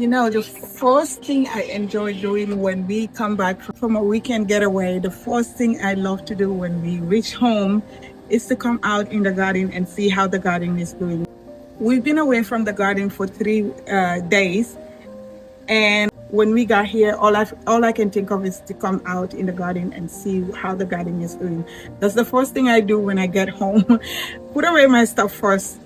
You know, the first thing I enjoy doing when we come back from a weekend getaway, the first thing I love to do when we reach home is to come out in the garden and see how the garden is doing. We've been away from the garden for 3 days, and when we got here, all I can think of is to come out in the garden and see how the garden is doing. That's the first thing I do when I get home. Put away my stuff first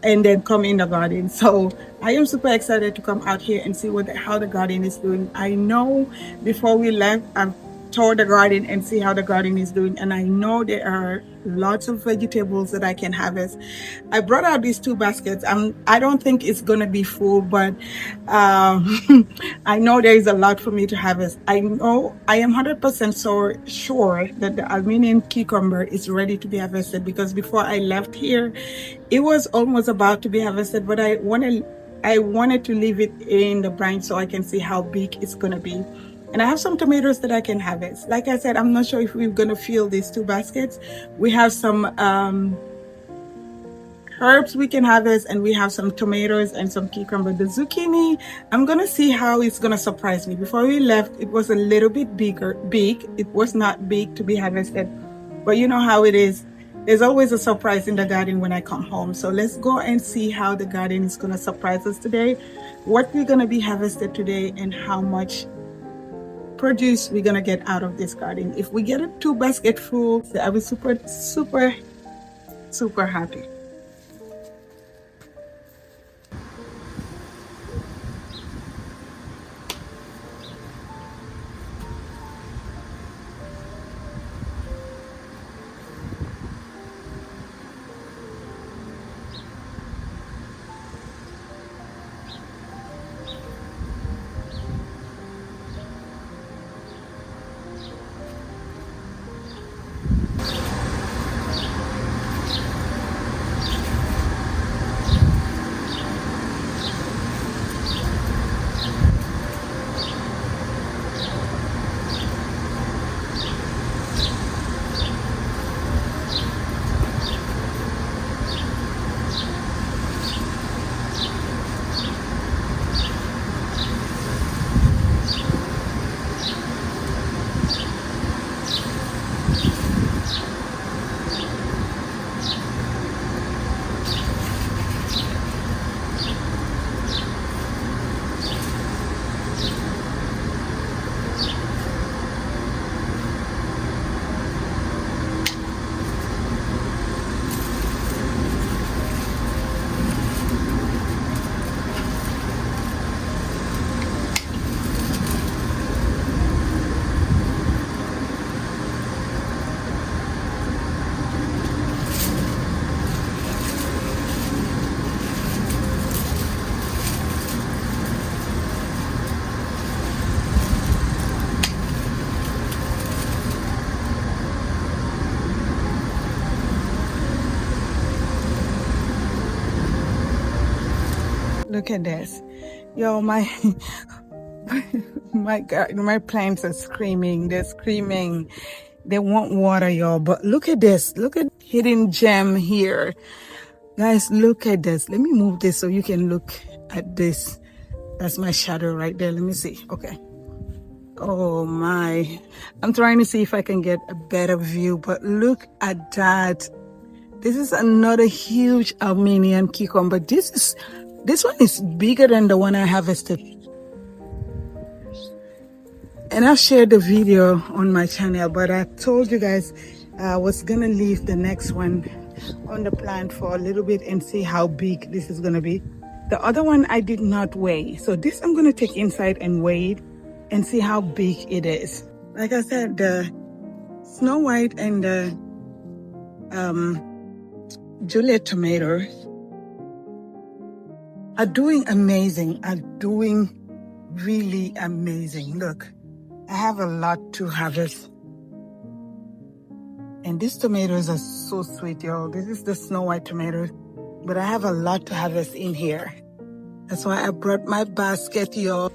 and then come in the garden. So I am super excited to come out here and see how the garden is doing. I know before we left, I've toured the garden and see how the garden is doing, and I know there are lots of vegetables that I can harvest. I brought out these 2 baskets. I don't think it's gonna be full, but I know there is a lot for me to harvest. I know I am 100% so sure that the Armenian cucumber is ready to be harvested, because before I left here, it was almost about to be harvested, but I wanted to leave it in the brine so I can see how big it's gonna be. And I have some tomatoes that I can harvest. Like I said, I'm not sure if we're gonna fill these 2 baskets. We have some herbs we can harvest, and we have some tomatoes and some cucumber. The zucchini, I'm gonna see how it's gonna surprise me. Before we left, it was a little bit big. It was not big to be harvested, but you know how it is. There's always a surprise in the garden when I come home. So let's go and see how the garden is gonna surprise us today, what we're gonna be harvested today, and how much produce we're gonna get out of this garden. If we get a 2 basket full, I'll be super, super, super happy. Look at this. Yo, my my plants are screaming. They're screaming. They want water, y'all. But look at this. Look at hidden gem here. Guys, look at this. Let me move this so you can look at this. That's my shadow right there. Let me see. Okay. Oh my. I'm trying to see if I can get a better view, but look at that. This is another huge Armenian cucumber. This one is bigger than the one I harvested. And I've shared the video on my channel, but I told you guys I was gonna leave the next one on the plant for a little bit and see how big this is gonna be. The other one I did not weigh. So this I'm gonna take inside and weigh it and see how big it is. Like I said, the Snow White and the Juliet tomatoes are doing amazing, are doing really amazing. Look, I have a lot to harvest. And these tomatoes are so sweet, y'all. This is the Snow White tomato, but I have a lot to harvest in here. That's why I brought my basket, y'all.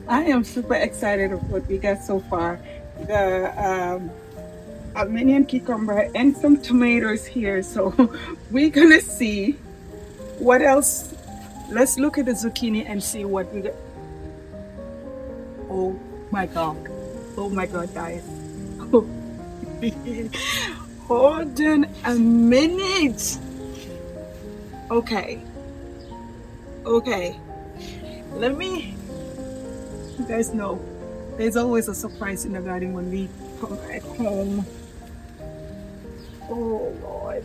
I am super excited of what we got so far. The Armenian cucumber and some tomatoes here. So we're gonna see what else Let's look at the zucchini and see what we get. Oh my God. Oh my God, guys. Hold on a minute. Okay. Okay. Let me, you guys know, there's always a surprise in the garden when we come back home. Oh Lord.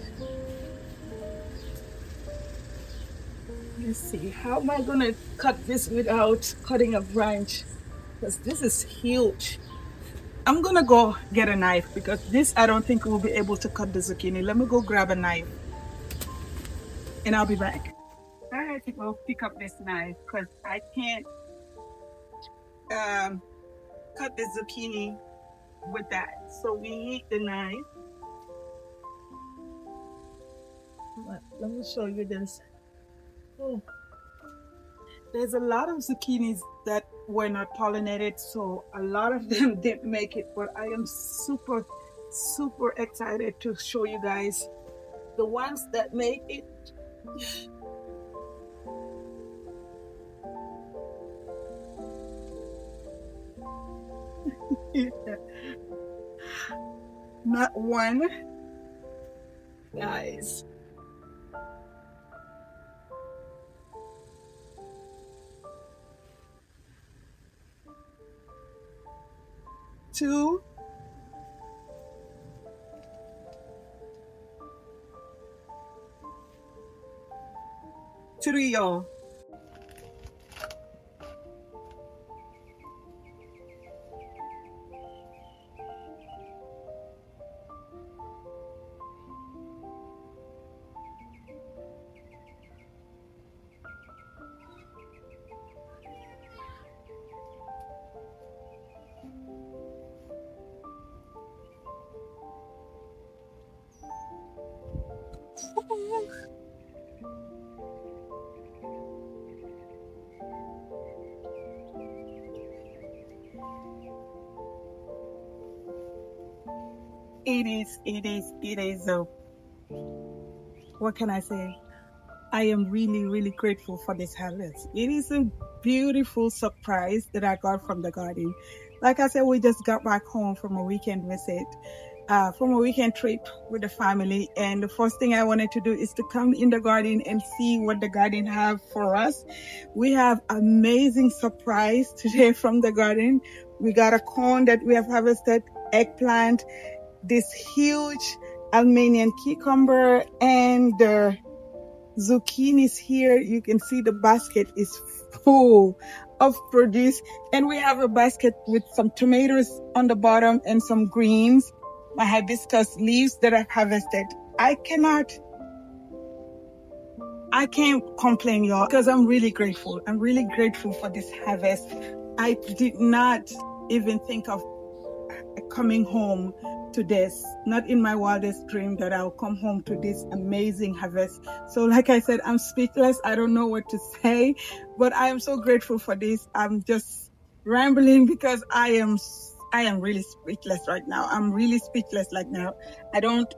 Let's see. How am I gonna cut this without cutting a branch? Because this is huge. I'm gonna go get a knife because this I don't think we'll be able to cut the zucchini. Let me go grab a knife and I'll be back. I had to go pick up this knife because I can't um, cut the zucchini with that. So we need the knife. Let me show you this. Oh, there's a lot of zucchinis that were not pollinated, so a lot of them didn't make it. But I am super, super excited to show you guys the ones that made it. Not one, guys. Two, three, y'all. It is. What can I say? I am really, really grateful for this harvest. It is a beautiful surprise that I got from the garden. Like I said, we just got back home from a weekend visit, from a weekend trip with the family. And the first thing I wanted to do is to come in the garden and see what the garden have for us. We have amazing surprise today from the garden. We got a corn that we have harvested, eggplant, this huge Armenian cucumber, and the zucchinis here. You can see the basket is full of produce, and we have a basket with some tomatoes on the bottom and some greens, my hibiscus leaves that I've harvested. I can't complain, y'all, because I'm really grateful. I'm really grateful for this harvest. I did not even think of coming home to this, not in my wildest dream that I'll come home to this amazing harvest. So like I said, I'm speechless. I don't know what to say, but I am so grateful for this. I'm just rambling because I am really speechless right now. I'm really speechless right now. I don't,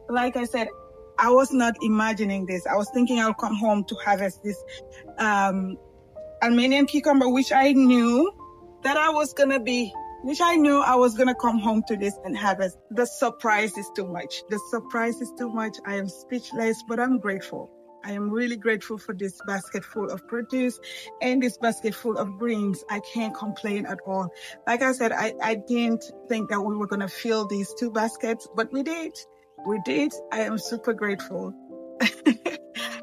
like I said, I was not imagining this. I was thinking I'll come home to harvest this Armenian cucumber, which I knew I was gonna come home to this and harvest. The surprise is too much. The surprise is too much. I am speechless, but I'm grateful. I am really grateful for this basket full of produce and this basket full of greens. I can't complain at all. Like I said, I didn't think that we were gonna fill these two baskets, but we did. We did. I am super grateful.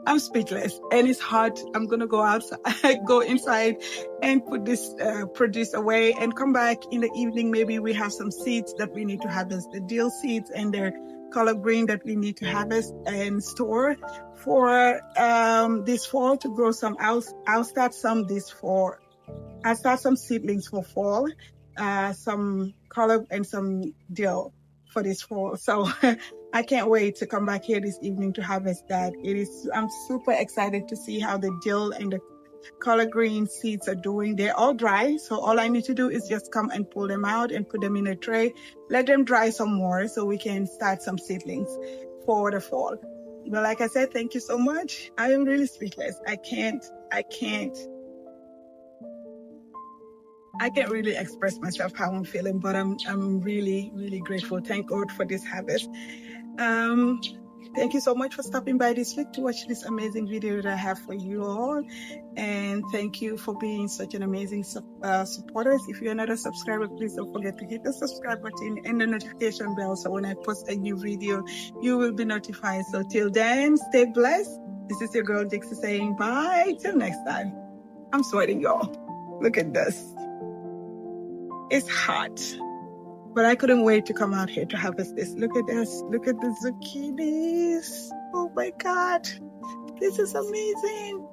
I'm speechless and it's hot. I'm gonna go outside, go inside and put this produce away and come back in the evening. Maybe we have some seeds that we need to harvest, the dill seeds and the collard green that we need to harvest and store for this fall to grow some. I'll start some this fall. I'll start some seedlings for fall, some collard and some dill for this fall. So I can't wait to come back here this evening to harvest that. I'm super excited to see how the dill and the collard green seeds are doing. They're all dry, so all I need to do is just come and pull them out and put them in a tray, let them dry some more so we can start some seedlings for the fall. But like I said, thank you so much. I am really speechless. I can't really express myself how I'm feeling, but I'm really, really grateful. Thank God for this harvest. Thank you so much for stopping by this week to watch this amazing video that I have for you all. And thank you for being such an amazing supporters. If you're not a subscriber, please don't forget to hit the subscribe button and the notification bell, so when I post a new video, you will be notified. So till then, stay blessed. This is your girl Gikzy saying bye till next time. I'm sweating, y'all. Look at this. It's hot. But I couldn't wait to come out here to harvest this. Look at this. Look at the zucchinis. Oh my God. This is amazing.